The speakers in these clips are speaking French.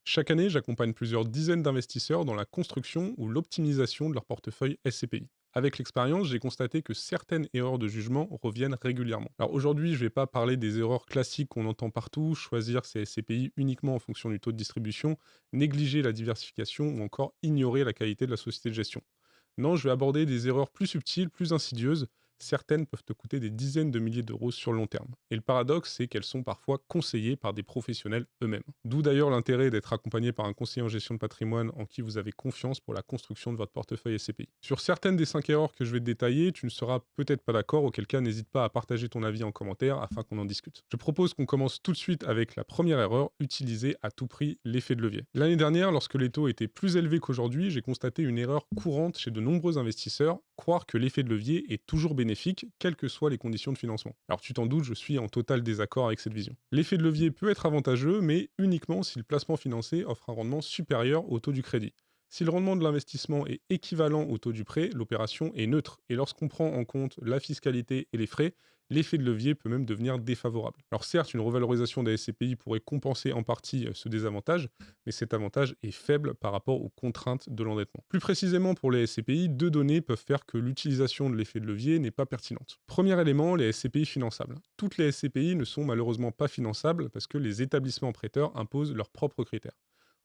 Chaque année, j'accompagne plusieurs dizaines d'investisseurs dans la construction ou l'optimisation de leur portefeuille SCPI. Avec l'expérience, j'ai constaté que certaines erreurs de jugement reviennent régulièrement. Alors aujourd'hui, je ne vais pas parler des erreurs classiques qu'on entend partout, choisir ses SCPI uniquement en fonction du taux de distribution, négliger la diversification ou encore ignorer la qualité de la société de gestion. Non, je vais aborder des erreurs plus subtiles, plus insidieuses. Certaines peuvent te coûter des dizaines de milliers d'euros sur le long terme. Et le paradoxe, c'est qu'elles sont parfois conseillées par des professionnels eux-mêmes. D'où d'ailleurs l'intérêt d'être accompagné par un conseiller en gestion de patrimoine en qui vous avez confiance pour la construction de votre portefeuille SCPI. Sur certaines des 5 erreurs que je vais te détailler, tu ne seras peut-être pas d'accord, auquel cas n'hésite pas à partager ton avis en commentaire afin qu'on en discute. Je propose qu'on commence tout de suite avec la première erreur, utiliser à tout prix l'effet de levier. L'année dernière, lorsque les taux étaient plus élevés qu'aujourd'hui, j'ai constaté une erreur courante chez de nombreux investisseurs, croire que l'effet de levier est toujours bénéfique, quelles que soient les conditions de financement. Alors tu t'en doutes, je suis en total désaccord avec cette vision. L'effet de levier peut être avantageux, mais uniquement si le placement financé offre un rendement supérieur au taux du crédit. Si le rendement de l'investissement est équivalent au taux du prêt, l'opération est neutre. Et lorsqu'on prend en compte la fiscalité et les frais, l'effet de levier peut même devenir défavorable. Alors certes, une revalorisation des SCPI pourrait compenser en partie ce désavantage, mais cet avantage est faible par rapport aux contraintes de l'endettement. Plus précisément pour les SCPI, deux données peuvent faire que l'utilisation de l'effet de levier n'est pas pertinente. Premier élément, les SCPI finançables. Toutes les SCPI ne sont malheureusement pas finançables parce que les établissements prêteurs imposent leurs propres critères.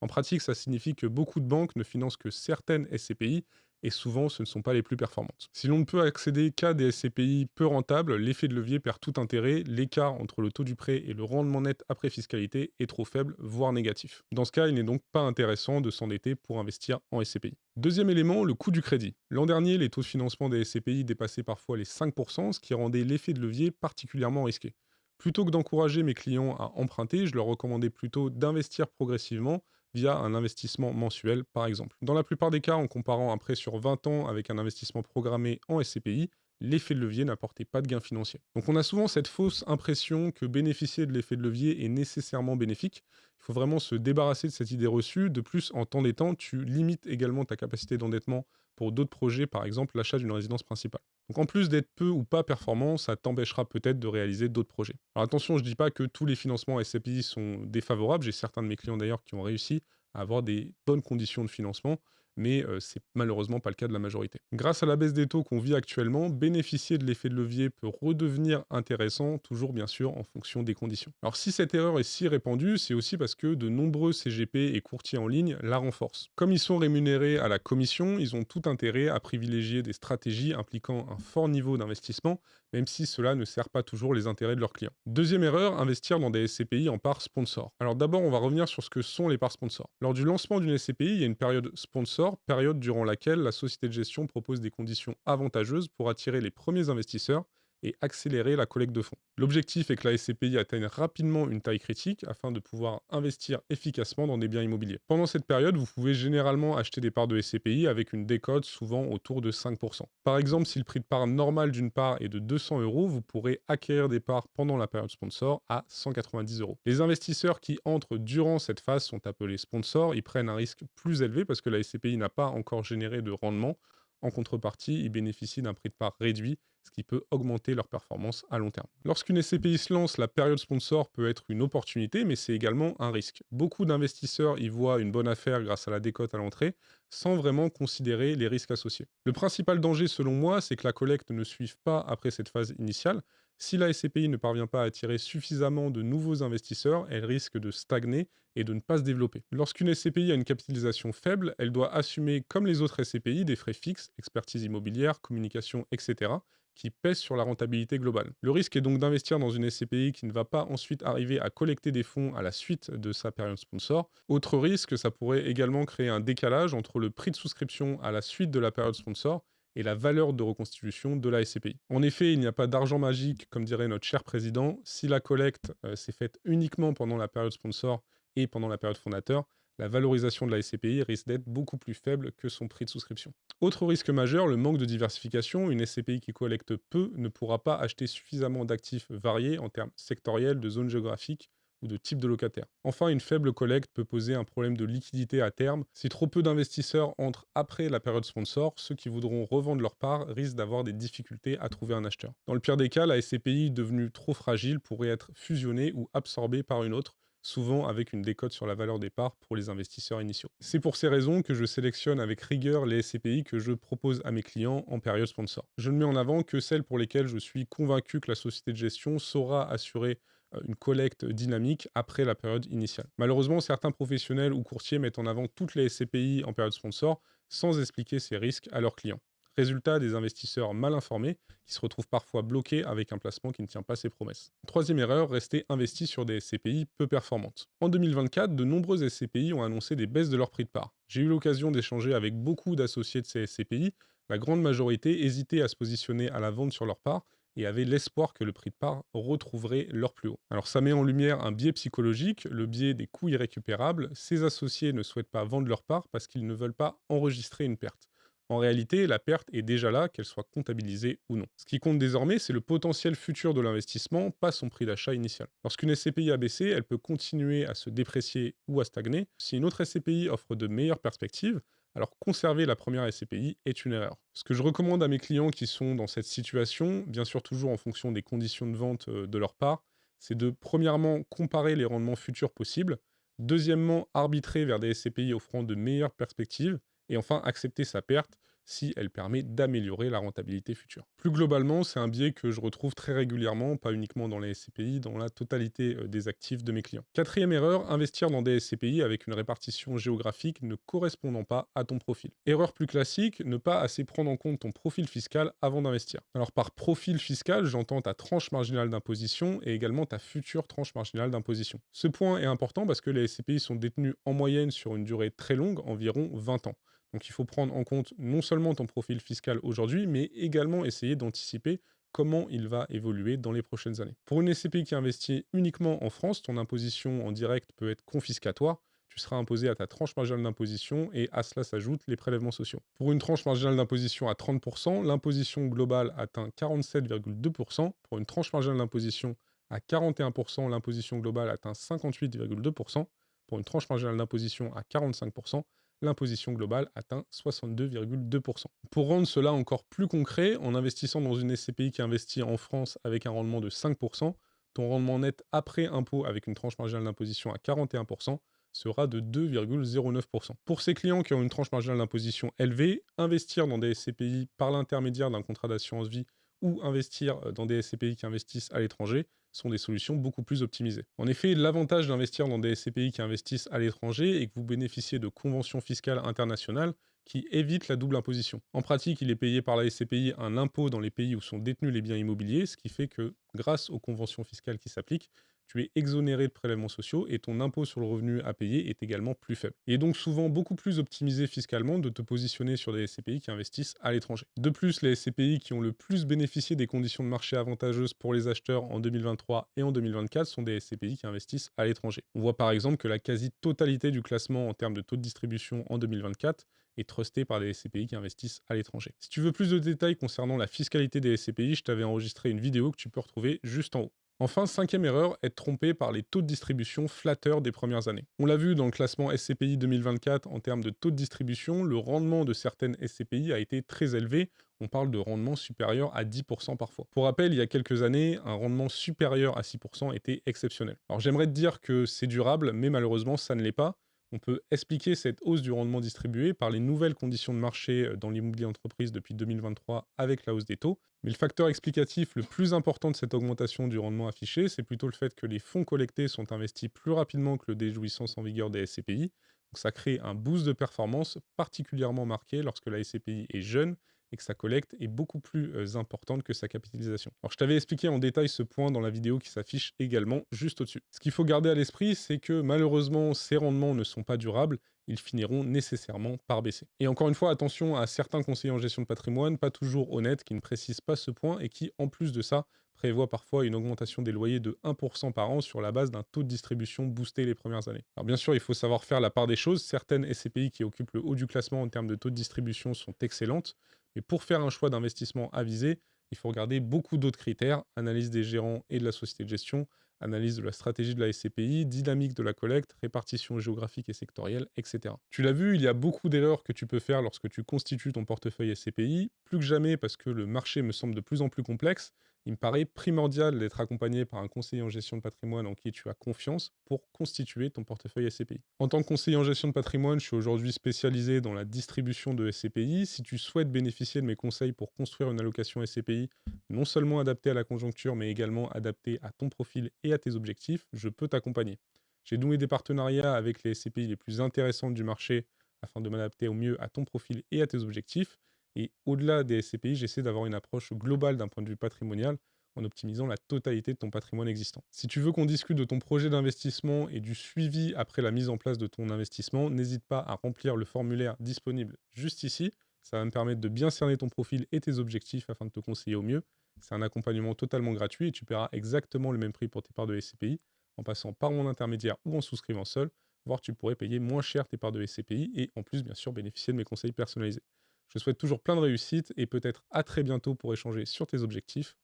En pratique, ça signifie que beaucoup de banques ne financent que certaines SCPI et souvent ce ne sont pas les plus performantes. Si l'on ne peut accéder qu'à des SCPI peu rentables, l'effet de levier perd tout intérêt, l'écart entre le taux du prêt et le rendement net après fiscalité est trop faible, voire négatif. Dans ce cas, il n'est donc pas intéressant de s'endetter pour investir en SCPI. Deuxième élément, le coût du crédit. L'an dernier, les taux de financement des SCPI dépassaient parfois les 5%, ce qui rendait l'effet de levier particulièrement risqué. Plutôt que d'encourager mes clients à emprunter, je leur recommandais plutôt d'investir progressivement via un investissement mensuel, par exemple. Dans la plupart des cas, en comparant un prêt sur 20 ans avec un investissement programmé en SCPI, l'effet de levier n'apportait pas de gain financier. Donc on a souvent cette fausse impression que bénéficier de l'effet de levier est nécessairement bénéfique. Il faut vraiment se débarrasser de cette idée reçue. De plus, en t'endettant, tu limites également ta capacité d'endettement pour d'autres projets, par exemple l'achat d'une résidence principale. Donc en plus d'être peu ou pas performant, ça t'empêchera peut-être de réaliser d'autres projets. Alors attention, je ne dis pas que tous les financements SCPI sont défavorables. J'ai certains de mes clients d'ailleurs qui ont réussi à avoir des bonnes conditions de financement, mais c'est malheureusement pas le cas de la majorité. Grâce à la baisse des taux qu'on vit actuellement, bénéficier de l'effet de levier peut redevenir intéressant, toujours bien sûr en fonction des conditions. Alors si cette erreur est si répandue, c'est aussi parce que de nombreux CGP et courtiers en ligne la renforcent. Comme ils sont rémunérés à la commission, ils ont tout intérêt à privilégier des stratégies impliquant un fort niveau d'investissement, même si cela ne sert pas toujours les intérêts de leurs clients. Deuxième erreur, investir dans des SCPI en parts sponsor. Alors d'abord, on va revenir sur ce que sont les parts sponsors. Lors du lancement d'une SCPI, il y a une période sponsor, période durant laquelle la société de gestion propose des conditions avantageuses pour attirer les premiers investisseurs et accélérer la collecte de fonds. L'objectif est que la SCPI atteigne rapidement une taille critique afin de pouvoir investir efficacement dans des biens immobiliers. Pendant cette période, vous pouvez généralement acheter des parts de SCPI avec une décote souvent autour de 5%. Par exemple, si le prix de part normal d'une part est de 200 euros, vous pourrez acquérir des parts pendant la période sponsor à 190 euros. Les investisseurs qui entrent durant cette phase sont appelés sponsors, ils prennent un risque plus élevé parce que la SCPI n'a pas encore généré de rendement. En contrepartie, ils bénéficient d'un prix de part réduit, ce qui peut augmenter leur performance à long terme. Lorsqu'une SCPI se lance, la période sponsor peut être une opportunité, mais c'est également un risque. Beaucoup d'investisseurs y voient une bonne affaire grâce à la décote à l'entrée, sans vraiment considérer les risques associés. Le principal danger, selon moi, c'est que la collecte ne suive pas après cette phase initiale. Si la SCPI ne parvient pas à attirer suffisamment de nouveaux investisseurs, elle risque de stagner et de ne pas se développer. Lorsqu'une SCPI a une capitalisation faible, elle doit assumer, comme les autres SCPI, des frais fixes, expertise immobilière, communication, etc., qui pèsent sur la rentabilité globale. Le risque est donc d'investir dans une SCPI qui ne va pas ensuite arriver à collecter des fonds à la suite de sa période sponsor. Autre risque, ça pourrait également créer un décalage entre le prix de souscription à la suite de la période sponsor et la valeur de reconstitution de la SCPI. En effet, il n'y a pas d'argent magique, comme dirait notre cher président. Si la collecte s'est faite uniquement pendant la période sponsor et pendant la période fondateur, la valorisation de la SCPI risque d'être beaucoup plus faible que son prix de souscription. Autre risque majeur, le manque de diversification. Une SCPI qui collecte peu ne pourra pas acheter suffisamment d'actifs variés en termes sectoriels, de zones géographiques ou de type de locataire. Enfin, une faible collecte peut poser un problème de liquidité à terme. Si trop peu d'investisseurs entrent après la période sponsor, ceux qui voudront revendre leur part risquent d'avoir des difficultés à trouver un acheteur. Dans le pire des cas, la SCPI devenue trop fragile pourrait être fusionnée ou absorbée par une autre, souvent avec une décote sur la valeur des parts pour les investisseurs initiaux. C'est pour ces raisons que je sélectionne avec rigueur les SCPI que je propose à mes clients en période sponsor. Je ne mets en avant que celles pour lesquelles je suis convaincu que la société de gestion saura assurer une collecte dynamique après la période initiale. Malheureusement, certains professionnels ou courtiers mettent en avant toutes les SCPI en période sponsor sans expliquer ces risques à leurs clients. Résultat, des investisseurs mal informés qui se retrouvent parfois bloqués avec un placement qui ne tient pas ses promesses. Troisième erreur, rester investi sur des SCPI peu performantes. En 2024, de nombreuses SCPI ont annoncé des baisses de leur prix de part. J'ai eu l'occasion d'échanger avec beaucoup d'associés de ces SCPI. La grande majorité hésitait à se positionner à la vente sur leur part et avait l'espoir que le prix de part retrouverait leur plus haut. Alors ça met en lumière un biais psychologique, le biais des coûts irrécupérables. Ces associés ne souhaitent pas vendre leur part parce qu'ils ne veulent pas enregistrer une perte. En réalité, la perte est déjà là, qu'elle soit comptabilisée ou non. Ce qui compte désormais, c'est le potentiel futur de l'investissement, pas son prix d'achat initial. Lorsqu'une SCPI a baissé, elle peut continuer à se déprécier ou à stagner. Si une autre SCPI offre de meilleures perspectives, alors conserver la première SCPI est une erreur. Ce que je recommande à mes clients qui sont dans cette situation, bien sûr toujours en fonction des conditions de vente de leur part, c'est de premièrement comparer les rendements futurs possibles, deuxièmement arbitrer vers des SCPI offrant de meilleures perspectives, et enfin accepter sa perte si elle permet d'améliorer la rentabilité future. Plus globalement, c'est un biais que je retrouve très régulièrement, pas uniquement dans les SCPI, dans la totalité des actifs de mes clients. Quatrième erreur, investir dans des SCPI avec une répartition géographique ne correspondant pas à ton profil. Erreur plus classique, ne pas assez prendre en compte ton profil fiscal avant d'investir. Alors par profil fiscal, j'entends ta tranche marginale d'imposition et également ta future tranche marginale d'imposition. Ce point est important parce que les SCPI sont détenus en moyenne sur une durée très longue, environ 20 ans. Donc il faut prendre en compte non seulement ton profil fiscal aujourd'hui, mais également essayer d'anticiper comment il va évoluer dans les prochaines années. Pour une SCPI qui investit uniquement en France, ton imposition en direct peut être confiscatoire. Tu seras imposé à ta tranche marginale d'imposition et à cela s'ajoutent les prélèvements sociaux. Pour une tranche marginale d'imposition à 30%, l'imposition globale atteint 47,2%. Pour une tranche marginale d'imposition à 41%, l'imposition globale atteint 58,2%. Pour une tranche marginale d'imposition à 45%, l'imposition globale atteint 62,2%. Pour rendre cela encore plus concret, en investissant dans une SCPI qui investit en France avec un rendement de 5%, ton rendement net après impôt avec une tranche marginale d'imposition à 41% sera de 2,09%. Pour ces clients qui ont une tranche marginale d'imposition élevée, investir dans des SCPI par l'intermédiaire d'un contrat d'assurance vie ou investir dans des SCPI qui investissent à l'étranger sont des solutions beaucoup plus optimisées. En effet, l'avantage d'investir dans des SCPI qui investissent à l'étranger est que vous bénéficiez de conventions fiscales internationales qui évitent la double imposition. En pratique, il est payé par la SCPI un impôt dans les pays où sont détenus les biens immobiliers, ce qui fait que, grâce aux conventions fiscales qui s'appliquent, tu es exonéré de prélèvements sociaux et ton impôt sur le revenu à payer est également plus faible. Il est donc souvent beaucoup plus optimisé fiscalement de te positionner sur des SCPI qui investissent à l'étranger. De plus, les SCPI qui ont le plus bénéficié des conditions de marché avantageuses pour les acheteurs en 2023 et en 2024 sont des SCPI qui investissent à l'étranger. On voit par exemple que la quasi-totalité du classement en termes de taux de distribution en 2024 est trustée par des SCPI qui investissent à l'étranger. Si tu veux plus de détails concernant la fiscalité des SCPI, je t'avais enregistré une vidéo que tu peux retrouver juste en haut. Enfin, cinquième erreur, être trompé par les taux de distribution flatteurs des premières années. On l'a vu dans le classement SCPI 2024 en termes de taux de distribution, le rendement de certaines SCPI a été très élevé. On parle de rendement supérieur à 10% parfois. Pour rappel, il y a quelques années, un rendement supérieur à 6% était exceptionnel. Alors j'aimerais te dire que c'est durable, mais malheureusement, ça ne l'est pas. On peut expliquer cette hausse du rendement distribué par les nouvelles conditions de marché dans l'immobilier entreprise depuis 2023 avec la hausse des taux. Mais le facteur explicatif le plus important de cette augmentation du rendement affiché, c'est plutôt le fait que les fonds collectés sont investis plus rapidement que le déjouissance en vigueur des SCPI. Donc ça crée un boost de performance particulièrement marqué lorsque la SCPI est jeune et que sa collecte est beaucoup plus importante que sa capitalisation. Alors je t'avais expliqué en détail ce point dans la vidéo qui s'affiche également juste au-dessus. Ce qu'il faut garder à l'esprit, c'est que malheureusement ces rendements ne sont pas durables, ils finiront nécessairement par baisser. Et encore une fois, attention à certains conseillers en gestion de patrimoine, pas toujours honnêtes, qui ne précisent pas ce point et qui, en plus de ça, prévoient parfois une augmentation des loyers de 1% par an sur la base d'un taux de distribution boosté les premières années. Alors bien sûr, il faut savoir faire la part des choses. Certaines SCPI qui occupent le haut du classement en termes de taux de distribution sont excellentes, mais pour faire un choix d'investissement avisé, il faut regarder beaucoup d'autres critères, analyse des gérants et de la société de gestion, analyse de la stratégie de la SCPI, dynamique de la collecte, répartition géographique et sectorielle, etc. Tu l'as vu, il y a beaucoup d'erreurs que tu peux faire lorsque tu constitues ton portefeuille SCPI, plus que jamais parce que le marché me semble de plus en plus complexe Il me paraît primordial d'être accompagné par un conseiller en gestion de patrimoine en qui tu as confiance pour constituer ton portefeuille SCPI. En tant que conseiller en gestion de patrimoine, je suis aujourd'hui spécialisé dans la distribution de SCPI. Si tu souhaites bénéficier de mes conseils pour construire une allocation SCPI, non seulement adaptée à la conjoncture, mais également adaptée à ton profil et à tes objectifs, je peux t'accompagner. J'ai noué des partenariats avec les SCPI les plus intéressantes du marché afin de m'adapter au mieux à ton profil et à tes objectifs. Et au-delà des SCPI, j'essaie d'avoir une approche globale d'un point de vue patrimonial en optimisant la totalité de ton patrimoine existant. Si tu veux qu'on discute de ton projet d'investissement et du suivi après la mise en place de ton investissement, n'hésite pas à remplir le formulaire disponible juste ici. Ça va me permettre de bien cerner ton profil et tes objectifs afin de te conseiller au mieux. C'est un accompagnement totalement gratuit et tu paieras exactement le même prix pour tes parts de SCPI en passant par mon intermédiaire ou en souscrivant seul, voire tu pourrais payer moins cher tes parts de SCPI et en plus bien sûr bénéficier de mes conseils personnalisés. Je te souhaite toujours plein de réussite et peut-être à très bientôt pour échanger sur tes objectifs.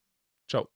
Ciao.